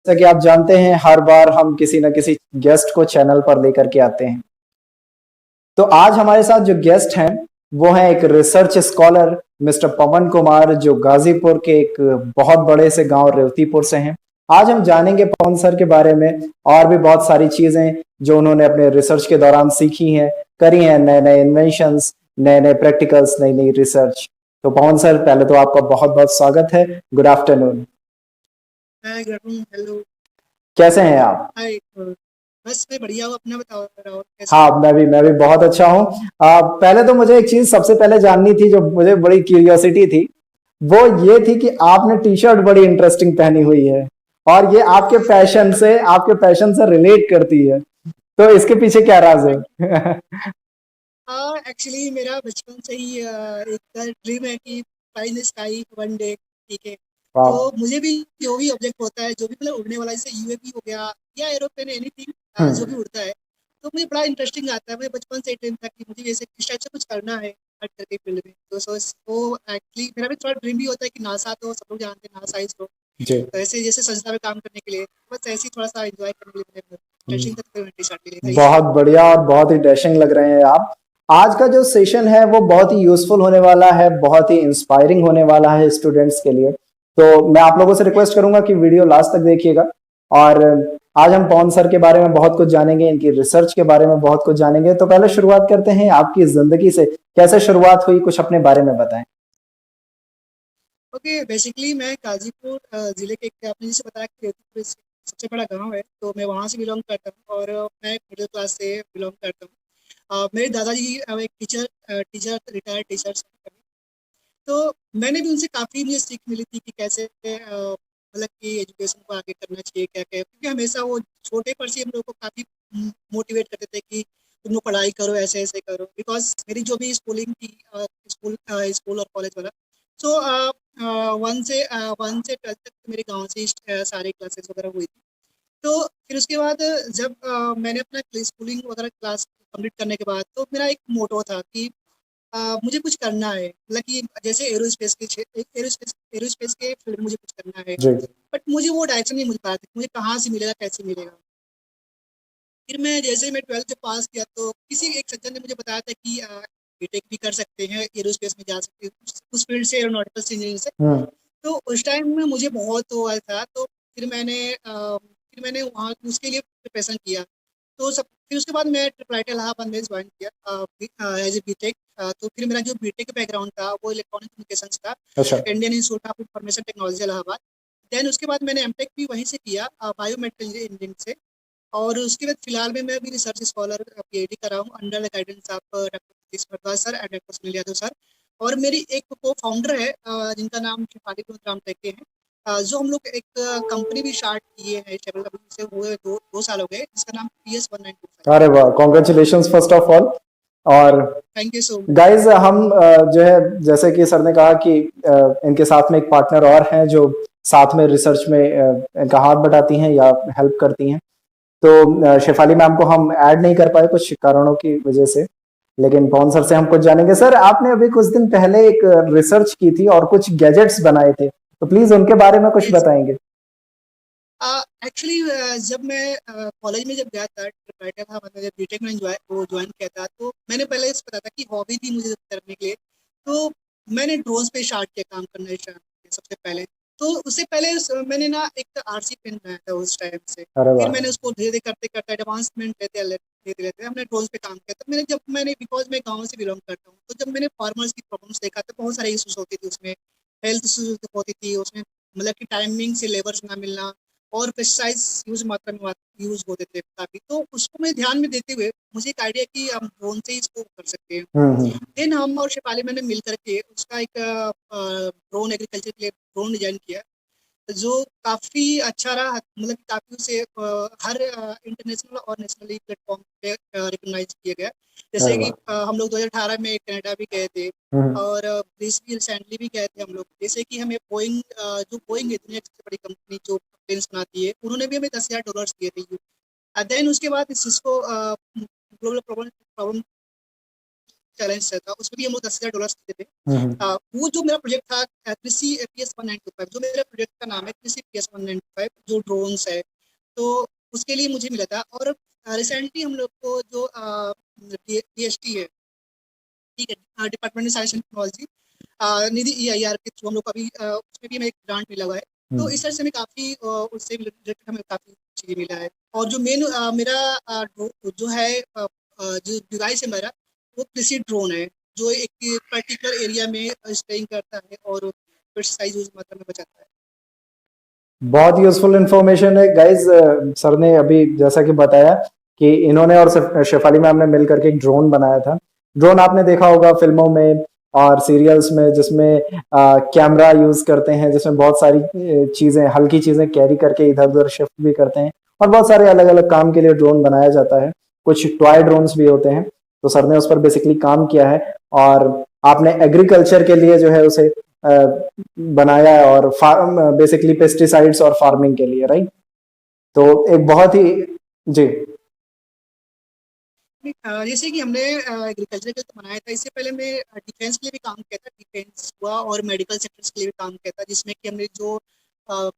जैसा कि आप जानते हैं हर बार हम किसी न किसी गेस्ट को चैनल पर लेकर के आते हैं। तो आज हमारे साथ जो गेस्ट हैं वो हैं एक रिसर्च स्कॉलर मिस्टर पवन कुमार, जो गाजीपुर के एक बहुत बड़े से गांव रेवतीपुर से हैं। आज हम जानेंगे पवन सर के बारे में और भी बहुत सारी चीजें जो उन्होंने अपने रिसर्च के दौरान सीखी हैं, करी हैं, नए नए इन्वेंशंस, नए नए प्रैक्टिकल्स, नई नई रिसर्च। तो पवन सर, पहले तो आपका बहुत बहुत स्वागत है। Good afternoon. Hi, good afternoon, hello. कैसे हैं आप? हाय। बस मैं बढ़िया हूँ, अपना बताओ राहुल, कैसे हो? हाँ, मैं भी बहुत अच्छा हूँ। पहले तो मुझे एक चीज सबसे पहले जाननी थी, जो मुझे बड़ी क्यूरियोसिटी थी। वो ये थी कि आपने टी शर्ट बड़ी इंटरेस्टिंग पहनी हुई है और ये आपके पैशन से रिलेट करती है। तो इसके पीछे क्या राज थैंक है? हाँ, एक्चुअली मेरा बचपन से ही एक ड्रीम है कि fly in the sky one day. ठीक है। तो वाह। मुझे भी जो भी ऑब्जेक्ट होता है, जो भी मतलब उड़ने वाला, जैसे यूएवी हो गया या एरोप्लेन, एनीथिंग जो भी हम्म। उड़ता है, तो मुझे बड़ा इंटरेस्टिंग आता है। मुझे बचपन से ड्रीम था कि मुझे जैसे इस टाइप से कुछ करना है हर तरह के फील्ड में। तो वो एक्चुअली मेरा भी थोड़ा ड्रीम भी होता है कि नासा, तो सब लोग जानते हैं नासा, इसरो, जी। तो ऐसे जैसे संस्था में काम करने के लिए, बस ऐसे ही थोड़ा सा एंजॉय करने के लिए मैंने इंटरेस्टिंग था, टी शर्ट के लिए बहुत बढ़िया और बहुत ही डैशिंग लग रहे हैं आप। आज का जो सेशन है वो बहुत ही यूजफुल होने वाला है, बहुत ही इंस्पायरिंग होने वाला है स्टूडेंट्स के लिए। तो मैं आप लोगों से रिक्वेस्ट करूंगा कि वीडियो लास्ट तक देखिएगा। और आज हम पवन सर के बारे में बहुत कुछ जानेंगे, इनकी रिसर्च के बारे में बहुत कुछ जानेंगे। तो पहले शुरुआत करते हैं आपकी जिंदगी से, कैसे शुरुआत हुई, कुछ अपने बारे में बताएं। ओके। बेसिकली मैं गाजीपुर जिले के आपने जैसे बताया कि रेवतीपुर सबसे बड़ा गांव है, तो मैं वहां से बिलोंग करता हूँ और मैं मिडिल क्लास से बिलोंग करता हूँ। मेरे दादाजी एक टीचर रिटायर्ड टीचर्स हैं। तो मैंने भी उनसे काफ़ी मुझे सीख मिली थी कि कैसे मतलब कि एजुकेशन को आगे करना चाहिए, क्या क्या, क्योंकि हमेशा वो छोटे पर से हम लोग को काफ़ी मोटिवेट करते थे कि तुम लोग पढ़ाई करो, ऐसे ऐसे करो। बिकॉज मेरी जो भी स्कूलिंग थी, स्कूल और कॉलेज वाला, सो वन से ट्वेल्थ तक मेरे गांव से ही सारे क्लासेस वगैरह हुई थी। तो फिर उसके बाद जब मैंने अपना स्कूलिंग वगैरह क्लास कंप्लीट करने के बाद, तो मेरा एक मोटो था कि मुझे कुछ करना है, मतलब कि जैसे एरोस्पेस के फील्ड में मुझे कुछ करना है। जी। बट मुझे वो डायरेक्शन नहीं मिल पाया था, मुझे कहाँ से मिलेगा, कैसे मिलेगा। फिर मैं जैसे मैं ट्वेल्थ से पास किया, तो किसी एक सज्जन ने मुझे बताया था कि बीटेक भी कर सकते हैं, एरोस्पेस में जा सकते हैं, उस फील्ड से, एरोनॉटिकल इंजीनियरिंग से। हम्म। तो उस टाइम में मुझे बहुत वो आया था, तो फिर मैंने वहाँ उसके लिए प्रिपरेशन किया। तो सब फिर उसके बाद मैं ट्रिपल आईटी इलाहाबाद में ज्वाइन किया एज ए बीटेक। तो फिर मेरा जो बीटेक बैकग्राउंड था वो इलेक्ट्रॉनिक कम्युनिकेशंस था, अच्छा। Indian Institute of Information Technology Allahabad. Then उसके बाद मैंने एमटेक भी वहीं से किया, बायोमेडिकल इंजीनियरिंग से। और उसके बाद फिलहाल में मैं भी रिसर्च स्कॉलर पीएचडी कर रहा हूँ under the guidance of doctor Satish Bhardwaj sir and doctor Sunil Yadav sir. और मेरी एक को फाउंडर है जिनका नाम शेफाली राम टेके है, जो हम लोग एक कंपनी भी स्टार्ट किए हैं, से हुए दो साल हो गए, जिसका नाम PS1925। अरे वाह, कॉन्ग्रेचुलेशंस फर्स्ट ऑफ ऑल। और थैंक यू सो गाइज हम जो है, जैसे कि सर ने कहा कि इनके साथ में एक पार्टनर और हैं जो साथ में रिसर्च में इनका हाथ बटाती हैं या हेल्प करती हैं। तो शेफाली मैम को हम ऐड नहीं कर पाए कुछ कारणों की वजह से, लेकिन पवन सर से हम कुछ जानेंगे। सर, आपने अभी कुछ दिन पहले एक रिसर्च की थी और कुछ गैजेट्स बनाए थे, तो प्लीज उनके बारे में कुछ मच। बताएंगे। एक्चुअली जब मैं कॉलेज में जब गया था, बैठा था, मतलब जब बीटेक में ज्वाइन किया था, तो मैंने पहले इस पता था कि हॉबी थी मुझे करने के लिए। तो मैंने ड्रोन्स पे स्टार्ट किया, काम करना स्टार्ट किया सबसे पहले। तो उससे पहले मैंने ना एक आरसी पेन बनाया था उस टाइम से। अरे फिर वाह। मैंने उसको धीरे धीरे करते करते एडवांसमेंट लेते लेते हमने ड्रोन्स पे काम किया। तो मैंने बिकॉज मैं गाँव से बिलोंग करता हूँ, तो जब मैंने फार्मर्स की प्रॉब्लम्स देखा, तो बहुत सारे इशूज होती थी उसमें, हेल्थ इशूज होती थी उसमें, मतलब कि टाइमिंग से लेबर्स ना मिलना, और पेस्टिसाइड्स यूज मात्रा में यूज होते थे काफ़ी। तो उसको मैं ध्यान में देते हुए मुझे एक आइडिया कि हम ड्रोन से ही इसको कर सकते हैं। हम्म। देन हम और शेफाली मैंने मिल करके उसका एक ड्रोन एग्रीकल्चर के लिए ड्रोन डिजाइन किया, जो काफ़ी अच्छा रहा। मतलब काफ़ी उसे हर इंटरनेशनल और नेशनली प्लेटफॉर्म पे रिकॉग्नाइज किया गया। अरे जैसे कि वाह। हम लोग 2018 में कनाडा भी गए थे, हम्म। और रिसेंटली भी गए थे हम लोग। जैसे कि हमें बोइंग, जो बोइंग है दुनिया की सबसे बड़ी कंपनी जो प्लेन्स बनाती है, उन्होंने भी हमें $10,000 दिए थे। देन उसके बाद सिस्को ग्लोबल प्रॉब्लम चैलेंज था, उसमें भी हम लोग $10,000 जीते थे। हम्म। वो जो मेरा प्रोजेक्ट था कृषि एपीएस 1925, जो मेरे प्रोजेक्ट का नाम है कृषि एपीएस 1925, जो ड्रोन्स है, तो उसके लिए मुझे मिला था। और रिसेंटली हम लोग को जो डीएसटी है, ठीक है, department of science and technology, Nidhi EIR के थ्रू हम लोग को अभी उसमें भी हमें एक ग्रांट मिला हुआ है। तो इस तरह से हमें काफ़ी उससे रिलेटेड हमें काफ़ी चीज़ें मिला है। और जो मेन मेरा जो है जो डिवाइस है मेरा, वो कृषि ड्रोन है, जो एक पर्टिकुलर एरिया में स्टेइंग करता है और पेस्टिसाइड यूज मात्रा में बचाता है। बहुत यूजफुल इंफॉर्मेशन है गाइज। सर ने अभी जैसा कि बताया कि इन्होंने और शेफाली मैम ने मिलकर के एक ड्रोन बनाया था। ड्रोन आपने देखा होगा फिल्मों में और सीरियल्स में, जिसमें कैमरा यूज करते हैं, जिसमें बहुत सारी चीजें, हल्की चीजें कैरी करके इधर उधर शिफ्ट भी करते हैं, और बहुत सारे अलग अलग काम के लिए ड्रोन बनाया जाता है। कुछ टॉय ड्रोन्स भी होते हैं। तो सर ने उस पर बेसिकली काम किया है, और आपने एग्रीकल्चर के लिए जो है उसे बनाया है, और फार्म बेसिकली पेस्टिसाइड्स और फार्मिंग के लिए, राइट। तो एक बहुत ही, जी। जैसे कि हमने एग्रीकल्चर के लिए तो बनाया था, इससे पहले मैं डिफेंस के लिए भी काम किया था। डिफेंस हुआ और मेडिकल सेक्टर्स के लिए भी काम किया था, जिसमें कि हमने जो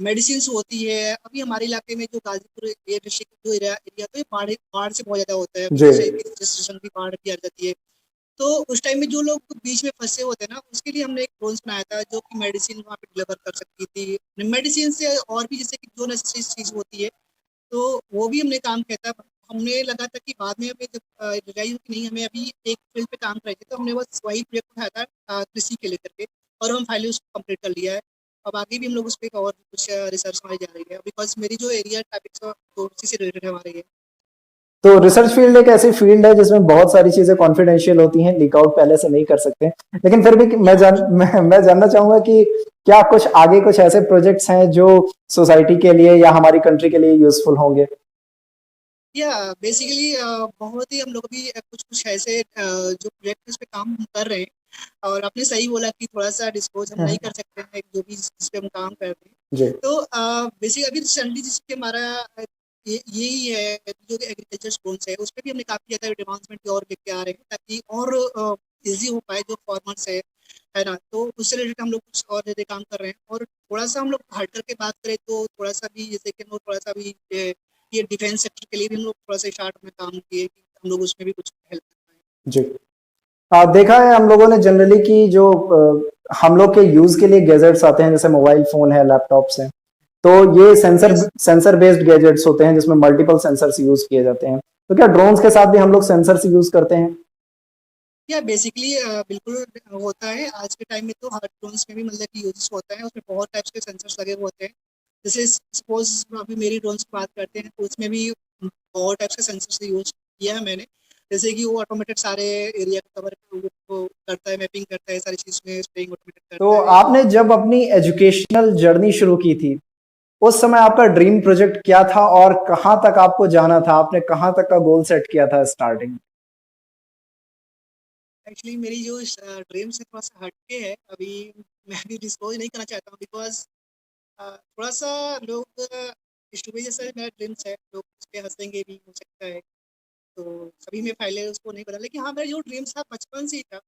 मेडिसिन होती है, अभी हमारे इलाके में जो गाजीपुर ये डिस्ट्रिक्ट जो एरिया, तो ये बाढ़ बाढ़ से बहुत ज़्यादा होता है। अभी जी। जैसे इस सिचुएशन की बाढ़ भी आ जाती है, तो उस टाइम में जो लोग बीच में फंसे होते हैं ना, उसके लिए हमने एक ड्रोन्स बनाया था, जो कि मेडिसिन वहाँ पे डिलीवर कर सकती थी। मेडिसिन से और भी जैसे कि जो नेसेसरी चीज़ होती है, तो वो भी हमने काम किया था। हमने लगा था कि बाद में हमें जब रियलाइज कि नहीं, हमें अभी एक फील्ड पे काम कर रहे थे, तो हमने बस वही प्रोजेक्ट उठाया था कृषि के लेकर के, और हम फाइनली उसको कंप्लीट कर लिया है। अब आगे भी हम लोग उस पर और कुछ रिसर्च हमारी जा रही है, बिकॉज मेरी जो एरिया टॉपिक्स तो उसी से रिलेटेड है हमारे ये। तो रिसर्च फील्ड एक ऐसी फील्ड है जिसमें बहुत सारी चीजें कॉन्फिडेंशियल होती हैं, लीक आउट पहले से नहीं कर सकते। लेकिन फिर भी या मैं जानना चाहूंगा कि क्या कुछ आगे कुछ ऐसे प्रोजेक्ट्स हैं जो सोसाइटी के लिए या हमारी कंट्री के लिए यूजफुल होंगे? या बेसिकली बहुत ही हम लोग भी कुछ कुछ ऐसे जो प्रोजेक्ट पे काम कर रहे हैं। और आपने सही बोला कि थोड़ा सा डिस्क्लोज हम नहीं कर सकते हैं जो भी जिस पे हम काम करते हैं। जी। तो बेसिक अभी रिसेंटली जिसके हमारा यही है, जो एग्रीकल्चर ड्रोन्स है, उस पर भी हमने काफ़ी ज़्यादा एडवांसमेंट और लेके आ रहे हैं, ताकि और ईजी हो पाए जो फॉर्मर्स है ना। तो उससे रिलेटेड हम लोग कुछ और ज़्यादा काम कर रहे हैं। और थोड़ा सा हम लोग हट करके बात करें तो थोड़ा सा भी जैसे कि हम लोग थोड़ा सा भी ये डिफेंस सेक्टर के लिए भी हम लोग थोड़ा सा स्टार्ट में काम किए कि हम लोग उसमें भी कुछ हेल्प कर पाएँ। जी। देखा है हम लोगों ने जनरली कि जो हम लोग के यूज के लिए गैजेट्स आते हैं, जैसे मोबाइल फोन है, लैपटॉप्स हैं, तो ये यस, सेंसर बेस्ड गैजेट्स होते हैं जिसमें मल्टीपल सेंसर्स यूज किए जाते हैं। तो क्या ड्रोन्स के साथ भी हम लोग सेंसर्स यूज करते हैं? या बेसिकली बिल्कुल होता है। आज के टाइम में तो हर ड्रोन्स में भी मतलब कि यूजेस होता है, उसमें बहुत टाइप्स के सेंसर्स लगे हुए होते हैं। जैसे सपोज अभी मेरी ड्रोन्स की बात करते हैं, तो उसमें भी बहुत टाइप्स के सेंसर्स यूज किया है मैंने। जैसे कि वो ऑटोमेटेड सारे एरिया को कवर करता है, मैपिंग करता है, सारी चीज़ में स्प्रेइंग ऑटोमेटेड तो करता है। आपने जब अपनी एजुकेशनल जर्नी शुरू की थी, उस समय आपका ड्रीम प्रोजेक्ट क्या था और कहाँ तक आपको जाना था? आपने कहाँ तक का गोल सेट किया था स्टार्टिंग? एक्चुअली मेरी जो ड्रीम से थोड़ा सा हटके है अभी, मैं भी डिस्क्लोज नहीं करना चाहता हूँ, बिकॉज थोड़ा सा लोग स्टूपिड जैसा मेरा ड्रीम्स है, लोग उस पर हंसेंगे भी हो सकता है, तो सभी में फाइलें उसको नहीं पता। लेकिन हाँ, मेरा जो ड्रीम्स था बचपन से ही था।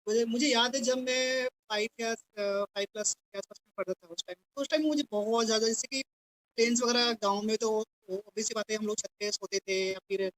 मुझे मुझे याद है जब मैं 5 प्लस के आसपास में पढ़ता था उस टाइम, तो उस टाइम मुझे बहुत ज़्यादा, जैसे कि प्लेन्स वगैरह गाँव में तो ऑब्वियस सी बात है, हम लोग छत पे सोते थे या फिर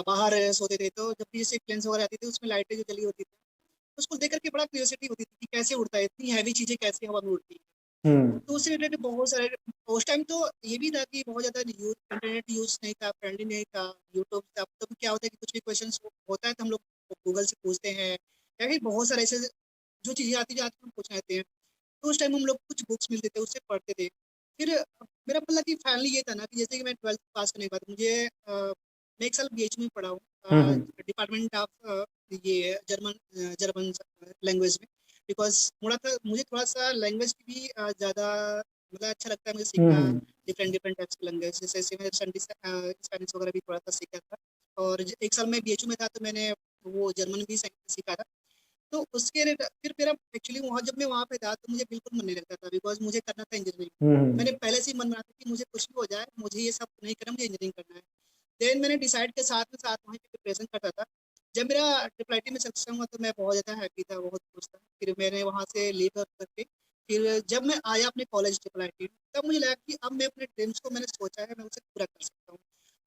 बाहर सोते थे। तो जब भी जैसे प्लेन्स वगैरह आती थी, उसमें लाइटें जो जली होती थी, उसको देख कर के बड़ा क्यूरियोसिटी होती थी कि कैसे उड़ता है, इतनी हैवी चीज़ें कैसे हवा में उड़ती है। हम्म। तो उससे रिलेटेड बहुत सारे, उस टाइम तो ये भी था कि बहुत ज़्यादा इंटरनेट यूज़ नहीं था, फ्रेंडली नहीं था, यूट्यूब था। तो क्या होता है कि कुछ भी क्वेश्चन होता है तो हम लोग गूगल से पूछते हैं, या फिर बहुत सारे ऐसे जो चीज़ें आती जाती हैं हम पूछ लेते हैं। तो उस टाइम हम लोग कुछ बुक्स मिलते थे, उससे पढ़ते थे। फिर मेरा मतलब कि फाइनली ये था ना कि जैसे कि मैं 12th पास करने के बाद मुझे मैं 1 साल बीएचयू में पढ़ा हूँ, हम्म। डिपार्टमेंट ऑफ ये जर्मन लैंग्वेज में। बिकॉज़ मुझे थोड़ा-सा लैंग्वेज की भी ज़्यादा मतलब अच्छा लगता है मुझे सीखना, हम्म। डिफरेंट डिफरेंट टाइप्स की लैंग्वेज। जैसे मैंने स्पेनिश वगैरह भी थोड़ा-सा सीखा था। और 1 साल मैं बीएचयू में था, तो मैंने वो जर्मन भी सीखा था। तो उसके फिर मेरा एक्चुअली वहाँ जब मैं वहाँ पे था, तो मुझे बिल्कुल मन नहीं लगता था, बिकॉज़ मुझे करना था इंजीनियरिंग। हम्म। मैंने पहले से ही मन बना था कि मुझे कुछ भी हो जाए, मुझे ये सब नहीं करना, मुझे इंजीनियरिंग करना है। देन मैंने डिसाइड के साथ में साथ वहीं पे प्रिपरेशन करता था। जब मेरा ट्रिपल आईटी में सिलेक्शन हुआ तो मैं बहुत ज़्यादा हैप्पी था, बहुत खुश था। फिर मैंने वहाँ से लीव अप करके फिर जब मैं आया अपने कॉलेज ट्रिपल आईटी, तब मुझे लगा कि अब मैं अपने ड्रीम्स को मैंने सोचा है, मैं उसे पूरा कर सकता हूँ।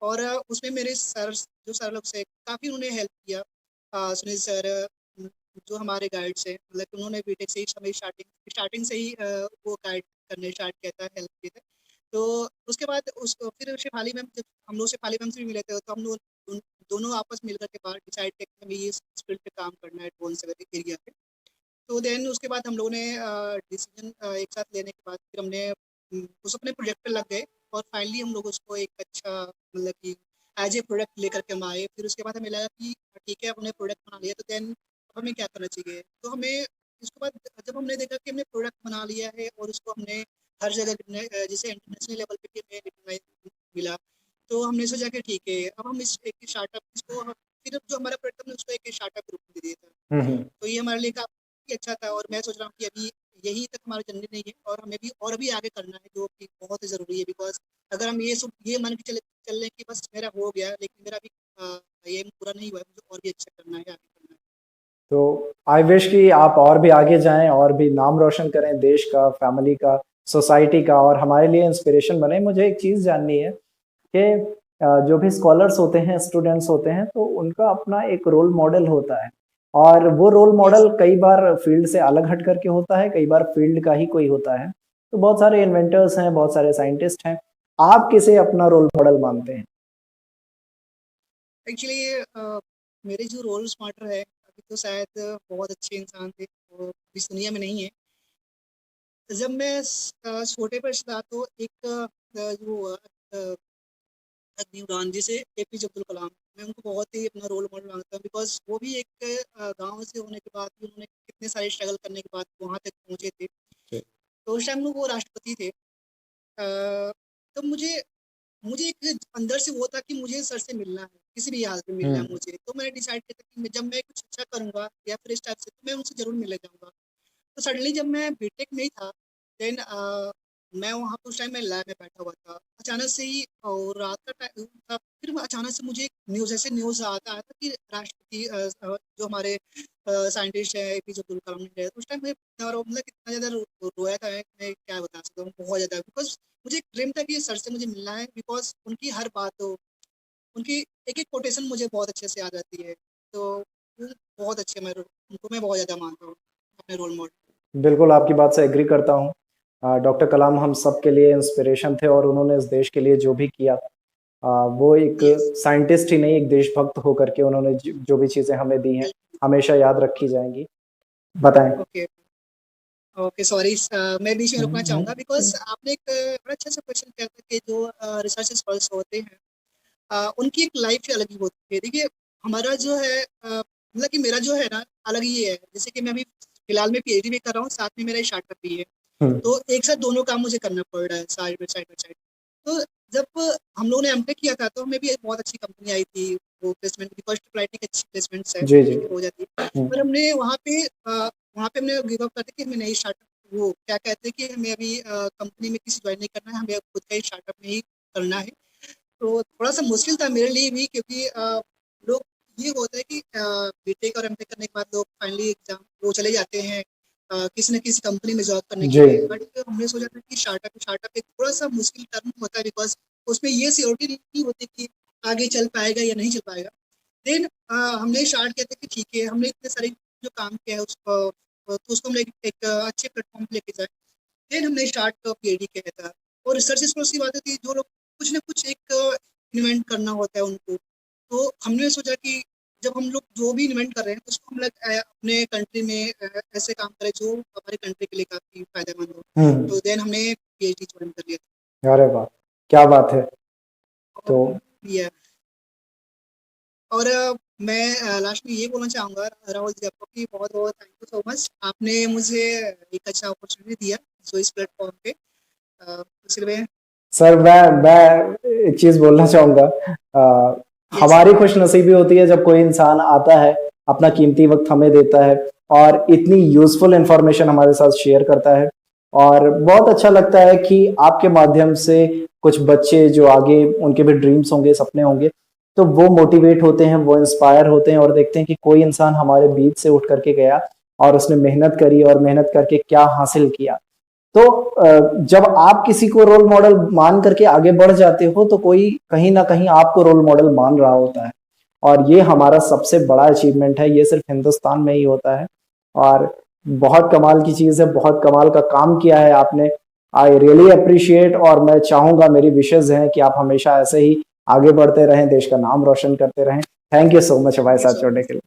और उसमें मेरे सर लोग से काफ़ी उन्होंने हेल्प किया। सुनील सर, जो हमारे गाइड्स हैं, मतलब कि उन्होंने बीटेक से ही हमें स्टार्टिंग स्टार्टिंग से ही वो गाइड करने स्टार्ट किया था, हेल्प किए थे। तो उसके बाद उसको फिर शेफाली मैम, जब हम लोग शेफाली मैम से भी मिले थे, तो हम लोग दोनों आपस मिलकर के बाहर डिसाइड किया कि हमें ये इस फील्ड पे काम करना है, एडवांस एरिया पे। तो देन उसके बाद हम लोगों ने डिसीजन एक साथ लेने के बाद फिर हमने उस अपने प्रोजेक्ट पे लग गए, और फाइनली हम लोग उसको एक अच्छा, मतलब कि एज ए प्रोडक्ट लेकर के हम आए। फिर उसके बाद हमें लगा कि ठीक है, हमने प्रोडक्ट बना लिया, तो देन अब हमें क्या करना चाहिए। तो हमें इसके बाद जब हमने देखा कि हमने प्रोडक्ट बना लिया है और उसको हमने हर जगह जैसे इंटरनेशनल लेवल पे भी हमें रिकॉग्नाइज मिला, तो हमने सोचा कि ठीक है, अब हम इस एक स्टार्टअप इसको फिर जो हमारा प्रोडक्ट हमने उसको एक स्टार्टअप के रूप में दे दिया था। तो ये हमारे लिए काफ़ी अच्छा था, और मैं सोच रहा हूँ कि अभी यही तक हमारा जर्नी नहीं है, और हमें भी और भी आगे करना है, जो कि बहुत ही ज़रूरी है। बिकॉज अगर हम ये मान के चल लें कि बस मेरा हो गया, लेकिन मेरा अभी एम पूरा नहीं हुआ है, मुझे और भी अच्छा करना है, आगे करना है। तो आई विश कि आप और भी आगे जाएं और भी नाम रोशन करें देश का, फैमिली का, सोसाइटी का, और हमारे लिए इंस्पिरेशन बने। मुझे एक चीज़ जाननी है कि जो भी स्कॉलर्स होते हैं, स्टूडेंट्स होते हैं, तो उनका अपना एक रोल मॉडल होता है, और वो रोल यस। मॉडल कई बार फील्ड से अलग हट करके होता है, कई बार फील्ड का ही कोई होता है। तो बहुत सारे इन्वेंटर्स हैं, बहुत सारे साइंटिस्ट हैं। आप किसे अपना रोल मॉडल मानते हैं? एक्चुअली मेरे जो रोल मॉडल है अभी, तो शायद बहुत अच्छे इंसान थे, वो इस दुनिया में नहीं है। जब मैं छोटे पर था, तो एक जो अग्नि जी से एपीजे अब्दुल कलाम, मैं उनको बहुत ही अपना रोल मॉडल मानता हूँ। बिकॉज वो भी एक गांव से होने के बाद भी उन्होंने कितने सारे स्ट्रगल करने के बाद वहाँ तक पहुँचे थे। तो उस टाइम वो राष्ट्रपति थे। तो मुझे मुझे एक अंदर से वो था कि मुझे सर से मिलना है, किसी भी हालत में मिलना है मुझे। तो मैंने डिसाइड किया था कि जब मैं कुछ अच्छा करूँगा या फिर इस टाइप से, तो मैं उनसे ज़रूर मिलने जाऊँगा। तो सडनली जब मैं बीटेक में ही था, देन मैं वहाँ पे उस टाइम मैं लैब में बैठा हुआ था। अचानक से ही, और रात का टाइम था, फिर अचानक से मुझे एक न्यूज़, ऐसे न्यूज़ आता आया था कि राष्ट्रपति जो हमारे साइंटिस्ट है एपीजे अब्दुल कलाम ने, उस टाइम मैं मतलब कितना ज़्यादा रोया था, मैं क्या बता सकता हूँ, बहुत ज़्यादा। बिकॉज मुझे एक ड्रीम था कि सर से मुझे मिलना है, बिकॉज उनकी हर बात हो, उनकी एक एक कोटेशन मुझे बहुत अच्छे से याद रहती है। तो वो बहुत अच्छे, मैं उनको मैं बहुत ज़्यादा मानता हूँ अपने रोल मॉडल। बिल्कुल, आपकी बात से एग्री करता हूँ। डॉक्टर कलाम हम सब के लिए इंस्पिरेशन थे, और उन्होंने इस देश के लिए जो भी किया, वो एक यस। साइंटिस्ट ही नहीं, एक देशभक्त होकर के उन्होंने जो भी चीज़ें हमें दी हैं, हमेशा याद रखी जाएंगी। बताएं। ओके। ओके, सॉरी, मैं बीच में रुकना चाहूँगा, बिकॉज हम्म। आपने एक बड़ा अच्छा सा क्वेश्चन किया था कि जो रिसर्च स्कॉलर्स होते हैं, उनकी एक लाइफ ही अलग ही होती है। देखिए, हमारा जो है मतलब कि मेरा जो है ना, अलग ही है। जैसे कि मैं अभी फिलहाल में पीएचडी भी कर रहा हूँ, साथ में मेरा स्टार्टअप भी है। तो एक साथ दोनों काम मुझे करना पड़ रहा है, साइड बाय साइड। तो जब हम लोगों ने एमटेक किया था, तो हमें भी एक बहुत अच्छी कंपनी आई थी, वो प्लेसमेंट की फर्स्ट फ्लाइट की अच्छी प्लेसमेंट्स है, जी जी। ठीक है, हो जाती है। पर हमने वहाँ पे हमने गिव अप कर दिया कि हमें नई स्टार्टअप, वो क्या कहते हैं कि हमें अभी कंपनी में किसी ज्वाइन नहीं करना है, हमें खुद का ही स्टार्टअप में ही करना है। तो थोड़ा-सा मुश्किल था मेरे लिए भी, क्योंकि लोग, ये होता है कि बीटेक और एमटेक करने के बाद लोग फाइनली एग्ज़ाम वो चले जाते हैं किसी न किसी कंपनी में जॉब करने के जी। लिए। बट हमने सोचा था कि स्टार्टअप एक थोड़ा-सा मुश्किल टर्म होता है, बिकॉज़ उसमें ये सिक्योरिटी नहीं होती कि आगे चल पाएगा या नहीं चल पाएगा। देन हमने स्टार्ट किया था कि ठीक है, हमने इतने सारे जो काम किया है उसको, तो उसको हमने एक अच्छे प्लेटफ़ॉर्म पे लेके जाए। देन हमने स्टार्ट पीएचडी किया था। और रिसर्च स्कॉलर्स की बात होती है, जो लोग कुछ ना कुछ एक इन्वेंट करना होता है उनको। तो हमने सोचा कि जब हम लोग जो भी इन्वेंट कर रहे हैं, उसको हम लोग अपने कंट्री में ऐसे काम करें जो हमारे कंट्री के लिए काफ़ी फ़ायदेमंद हो। तो देन हमने पीएचडी जॉइन कर लिया अरे वाह, क्या बात है। था। तो या और मैं लास्ट में ये बोलना चाहूँगा राहुल जी आपको कि बहुत-बहुत थैंक यू सो मच। आपने मुझे एक अच्छा अपॉर्च्युनिटी दिया, जो इस प्लेटफ़ॉर्म पे इसलिए। सर, मैं एक चीज बोलना चाहूंगा। यस। हमारी खुशनसीबी होती है जब कोई इंसान आता है, अपना कीमती वक्त हमें देता है, और इतनी यूजफुल इंफॉर्मेशन हमारे साथ शेयर करता है। और बहुत अच्छा लगता है कि आपके माध्यम से कुछ बच्चे जो आगे उनके भी ड्रीम्स होंगे, सपने होंगे, तो वो मोटिवेट होते हैं, वो इंस्पायर होते हैं और देखते हैं कि कोई इंसान हमारे बीच से उठ करके गया और उसने मेहनत करी और मेहनत करके क्या हासिल किया। तो जब आप किसी को रोल मॉडल मान करके आगे बढ़ जाते हो तो कोई कहीं ना कहीं आपको रोल मॉडल मान रहा होता है, और ये हमारा सबसे बड़ा अचीवमेंट है। ये सिर्फ हिंदुस्तान में ही होता है और बहुत कमाल की चीज है, बहुत कमाल का काम किया है आपने। आई रियली अप्रिशिएट, और मैं चाहूंगा, मेरी विशेष है कि आप हमेशा ऐसे ही आगे बढ़ते रहें, देश का नाम रोशन करते रहें। थैंक यू सो मच हमारे थैंक यू साथ सो जुड़ने मच। के लिए।